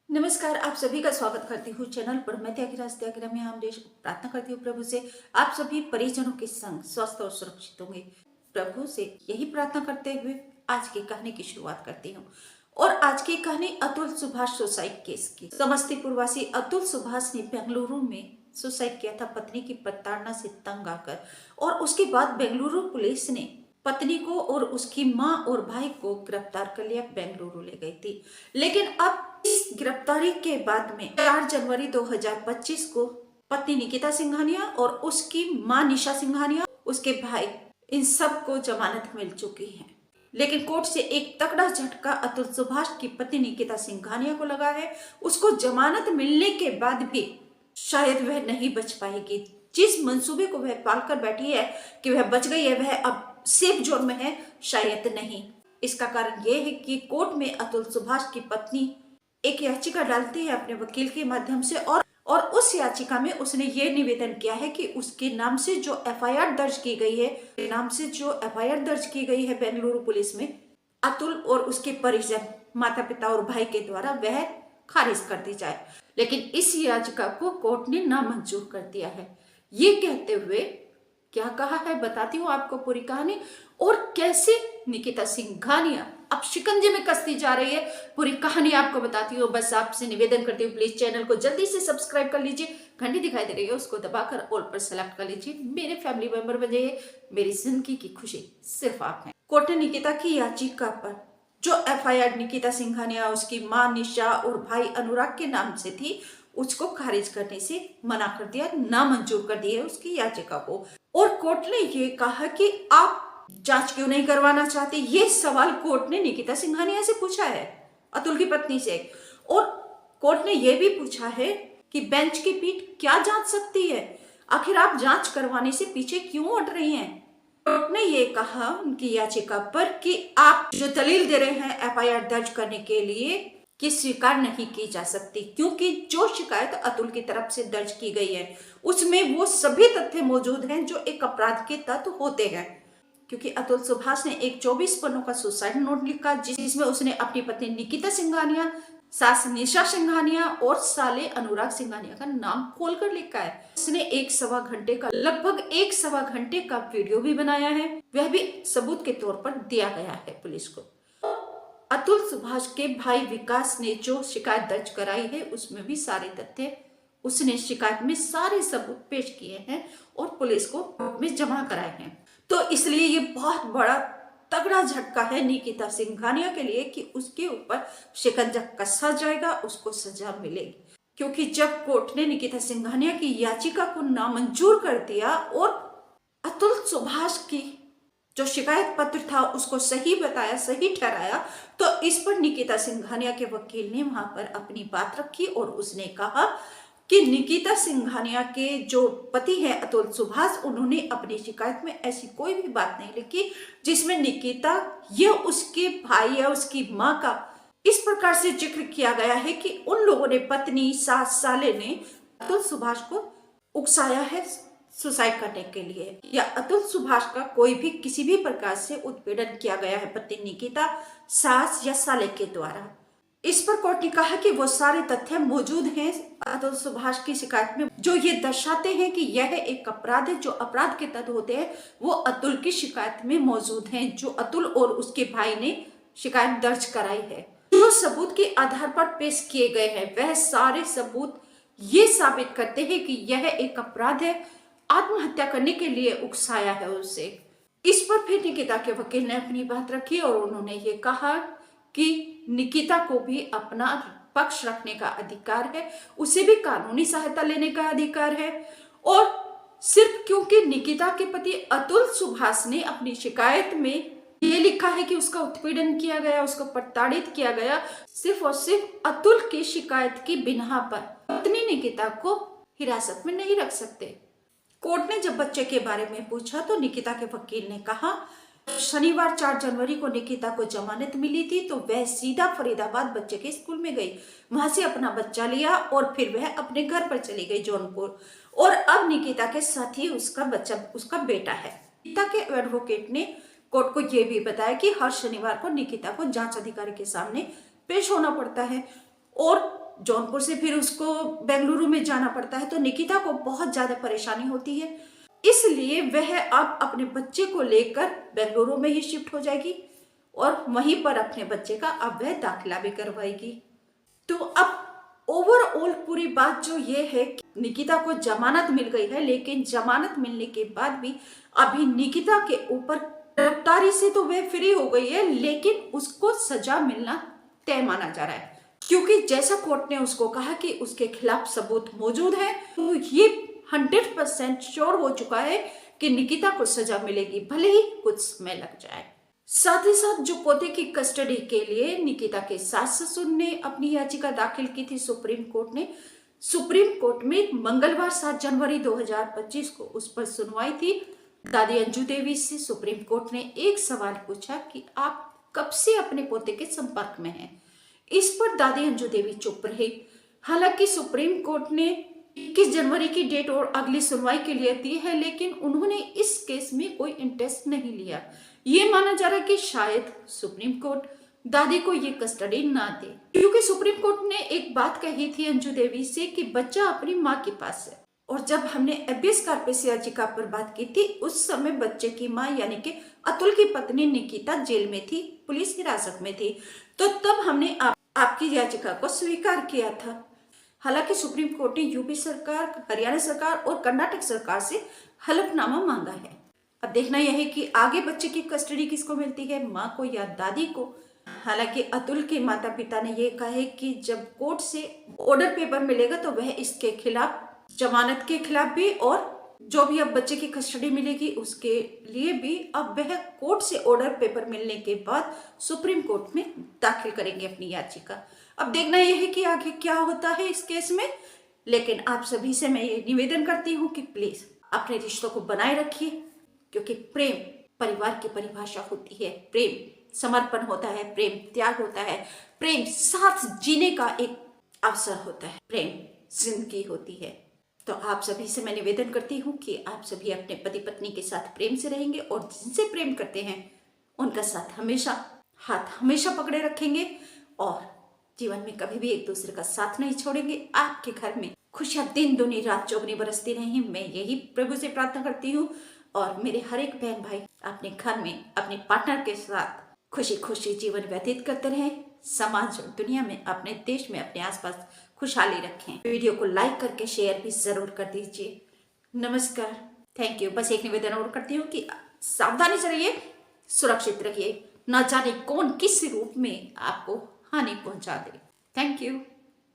नमस्कार, आप सभी का स्वागत करती हूँ चैनल पर। मैं त्यागिरा में हम देश प्रार्थना करती हूँ प्रभु से आप सभी परिजनों के संग स्वस्थ और सुरक्षित होंगे। प्रभु से यही प्रार्थना करते हुए आज की कहानी की शुरुआत करती हूँ। और आज की कहानी अतुल सुभाष सुसाइड केस की। समस्तीपुर वासी अतुल सुभाष ने बेंगलुरु में सुसाइड किया था पत्नी की प्रताड़ना से तंग आकर। और उसके बाद बेंगलुरु पुलिस ने पत्नी को और उसकी माँ और भाई को गिरफ्तार कर लिया, बेंगलुरु ले गई थी। लेकिन अब इस गिरफ्तारी के बाद में 4 जनवरी 2025 को पत्नी निकिता सिंघानिया और उसकी माँ निशा सिंघानिया, उसके भाई, इन सब को जमानत मिल चुकी है। लेकिन कोर्ट से एक तगड़ा झटका अतुल सुभाष की पत्नी निकिता सिंघानिया को लगा है। उसको जमानत मिलने के बाद भी शायद वह नहीं बच पाएगी। जिस मंसूबे को वह पालकर बैठी है कि वह बच गई है, वह अब सेफ जोन में है, शायद नहीं। इसका कारण यह है कि कोर्ट में अतुल सुभाष की पत्नी एक याचिका डालती है अपने वकील के माध्यम से और उस याचिका में उसने ये निवेदन किया है कि उसके नाम से जो एफआईआर दर्ज की गई है बेंगलुरु पुलिस में, अतुल और उसके परिजन, माता पिता और भाई के द्वारा, वह खारिज कर दी जाए। लेकिन इस याचिका को कोर्ट ने नामंजूर कर दिया है। ये कहते हुए क्या कहा है बताती हूँ आपको पूरी कहानी, और कैसे निकिता सिंघानिया अब शिकंजे में कसती जा रही है। पूरी कहानी आपको बताती हूँ। बस आपसे निवेदन करती हूँ, प्लीज चैनल को जल्दी से सब्सक्राइब कर लीजिए। घंटी दिखाई दे रही है, उसको दबाकर ऑल पर सेलेक्ट कर लीजिए। मेरे फैमिली मेंबर बन जाइए। मेरी जिंदगी की खुशी सिर्फ आप हैं। कोर्ट ने निकिता की याचिका पर जो एफआईआर निकिता सिंघानिया, उसकी मां निशा और भाई अनुराग के नाम से थी, उसको खारिज करने से मना कर दिया, नामंजूर कर दिया उसकी याचिका को। और कोर्ट ने ये कहा कि आप जांच क्यों नहीं करवाना चाहते, ये सवाल कोर्ट ने निकिता सिंघानिया से पूछा है, अतुल की पत्नी से। और कोर्ट ने यह भी पूछा है कि बेंच की पीठ क्या जांच सकती है, आखिर आप जांच करवाने से पीछे क्यों हट रही हैं। कोर्ट ने ये कहा उनकी याचिका पर कि आप जो दलील दे रहे हैं एफआईआर दर्ज करने के लिए कि स्वीकार नहीं की जा सकती, क्योंकि जो शिकायत अतुल की तरफ से दर्ज की गई है उसमें वो सभी तथ्य मौजूद हैं जो एक अपराध के तत्व होते हैं। क्योंकि अतुल सुभाष ने एक 24 पन्नों का सुसाइड नोट लिखा जिसमें उसने अपनी पत्नी निकिता सिंघानिया, सास निशा सिंघानिया और साले अनुराग सिंघानिया का नाम खोलकर लिखा है। उसने लगभग एक सवा घंटे का वीडियो भी बनाया है, वह भी सबूत के तौर पर दिया गया है पुलिस को। अतुल सुभाष के भाई विकास ने जो शिकायत दर्ज कराई है उसमें भी सारे तथ्य उसने शिकायत में सारे सबूत पेश किए हैं और पुलिस को कोर्ट में जमा कराए हैं। तो इसलिए ये बहुत बड़ा तगड़ा झटका है निकिता सिंघानिया के लिए कि उसके ऊपर शिकंजा कसा जाएगा, उसको सजा मिलेगी। क्योंकि जब कोर्ट ने निकिता सिंघानिया की याचिका को नामंजूर कर दिया और अतुल सुभाष की जो शिकायत पत्र था उसको सही बताया, सही ठहराया, तो इस पर निकिता सिंघानिया के वकील ने वहां पर अपनी बात रखी और उसने कहा कि निकिता सिंघानिया के जो पति है अतुल सुभाष, उन्होंने अपनी शिकायत में ऐसी कोई भी बात नहीं लिखी जिसमें निकिता या उसके भाई या उसकी माँ का इस प्रकार से जिक्र किया गया है कि उन लोगों ने, पत्नी, सास, साले ने अतुल सुभाष को उकसाया है सुसाइड करने के लिए, या अतुल सुभाष का कोई भी किसी भी प्रकार से उत्पीड़न किया गया है पत्नी निकिता, सास या साले के द्वारा। इस पर कोर्ट ने कहा कि वो सारे तथ्य मौजूद हैं अतुल सुभाष की शिकायत में जो ये दर्शाते हैं कि यह एक अपराध है। जो अपराध के तत्व होते हैं वो अतुल की शिकायत में मौजूद हैं, जो अतुल और उसके भाई ने शिकायत दर्ज कराई है। जो सबूत के आधार पर पेश किए गए हैं वह सारे सबूत ये साबित करते हैं कि यह एक अपराध है, आत्महत्या करने के लिए उकसाया है उसे। इस पर फिर निकिता के वकील ने अपनी बात रखी और उन्होंने ये कहा कि निकिता को भी अपना पक्ष रखने का अधिकार है, उसे भी कानूनी सहायता लेने का अधिकार है। और सिर्फ क्योंकि निकिता के पति अतुल सुभाष ने अपनी शिकायत में ये लिखा है कि उसका उत्पीड़न किया गया, उसको प्रताड़ित किया गया, सिर्फ और सिर्फ अतुल की शिकायत की बिना पर पत्नी निकिता को हिरासत में नहीं रख सकते। कोर्ट ने जब बच्चे के बारे में पूछा तो निकिता के वकील ने कहा शनिवार 4 जनवरी को निकिता को जमानत मिली थी तो वह सीधा फरीदाबाद बच्चे के स्कूल में गई, वहां से अपना बच्चा लिया और फिर वह अपने घर पर चली गई जौनपुर। और अब निकिता के साथ ही उसका बच्चा, उसका बेटा है। निकिता के एडवोकेट ने कोर्ट को यह भी बताया कि हर शनिवार को निकिता को जांच अधिकारी के सामने पेश होना पड़ता है और जौनपुर से फिर उसको बेंगलुरु में जाना पड़ता है, तो निकिता को बहुत ज्यादा परेशानी होती है। इसलिए वह अब अपने बच्चे को लेकर बेंगलुरु में ही शिफ्ट हो जाएगी और वहीं पर अपने बच्चे का अब वह दाखिला भी करवाएगी। तो अब ओवरऑल पूरी बात जो ये है कि निकिता को जमानत मिल गई है, लेकिन जमानत मिलने के बाद भी अभी निकिता के ऊपर गिरफ्तारी से तो वह फ्री हो गई है, लेकिन उसको सजा मिलना तय माना जा रहा है, क्योंकि जैसा कोर्ट ने उसको कहा कि उसके खिलाफ सबूत मौजूद है, तो ये 100% श्योर हो चुका है कि निकिता को सजा मिलेगी, भले ही कुछ समय लग जाए। साथ ही साथ जो पोते की कस्टडी के लिए निकिता के सास ससुर ने अपनी याचिका दाखिल की थी सुप्रीम कोर्ट ने, सुप्रीम कोर्ट में मंगलवार 7 जनवरी 2025 को उस पर सुनवाई थी। दादी अंजू देवी से सुप्रीम कोर्ट ने एक सवाल पूछा कि आप कब से अपने पोते के संपर्क में हैं। इस पर दादी अंजू देवी चुप रही। हालांकि सुप्रीम कोर्ट ने 21 जनवरी की डेट और अगली सुनवाई के लिए दी है, लेकिन उन्होंने इस केस में कोई इंटरेस्ट नहीं लिया। ये माना जा रहा है कि शायद सुप्रीम कोर्ट दादी को ये कस्टडी ना दे, क्योंकि सुप्रीम कोर्ट ने एक बात कही थी अंजू देवी से कि बच्चा अपनी माँ के पास है। और जब हमने एबियस कॉर्पस याचिका पर बात की थी, उस समय बच्चे की माँ यानी कि अतुल की पत्नी निकिता जेल में थी, पुलिस हिरासत में थी, तो तब हमने आपकी याचिका को स्वीकार किया था। हालांकि सुप्रीम कोर्ट ने यूपी सरकार, हरियाणा सरकार और कर्नाटक सरकार से हलफनामा मांगा है। अब देखना यह है कि आगे बच्चे की कस्टडी किसको मिलती है, माँ को या दादी को। हालांकि अतुल के माता पिता ने यह कहा है कि जब कोर्ट से ऑर्डर पेपर मिलेगा तो वह इसके खिलाफ, जमानत के खिलाफ भी, और जो भी अब बच्चे की कस्टडी मिलेगी उसके लिए भी, अब वह कोर्ट से ऑर्डर पेपर मिलने के बाद सुप्रीम कोर्ट में दाखिल करेंगे अपनी याचिका। अब देखना यह है कि आगे क्या होता है इस केस में। लेकिन आप सभी से मैं ये निवेदन करती हूँ कि प्लीज अपने रिश्तों को बनाए रखिए, क्योंकि प्रेम परिवार की परिभाषा होती है, प्रेम समर्पण होता है, प्रेम त्याग होता है, प्रेम साथ जीने का एक अवसर होता है, प्रेम जिंदगी होती है। तो आप सभी से मैं निवेदन करती हूँ कि आप सभी अपने पति पत्नी के साथ प्रेम से रहेंगे और जिनसे प्रेम करते हैं उनका साथ हमेशा, हाथ हमेशा पकड़े रखेंगे और जीवन में कभी भी एक दूसरे का साथ नहीं छोड़ेंगे। आपके घर में खुशियां दिन दुनी रात चौगनी बरसती रहें, मैं यही प्रभु से प्रार्थना करती हूँ। और मेरे हर एक बहन भाई अपने घर में अपने पार्टनर के साथ खुशी खुशी जीवन व्यतीत करते रहें, समाज और दुनिया में, अपने देश में, अपने आसपास खुशहाली रखें। वीडियो को लाइक करके शेयर भी जरूर कर दीजिए। नमस्कार, थैंक यू। बस एक निवेदन और करती हूँ कि सावधानी से रहिए, सुरक्षित रहिए, न जाने कौन किस रूप में आपको हानि पहुंचा दे। Thank you.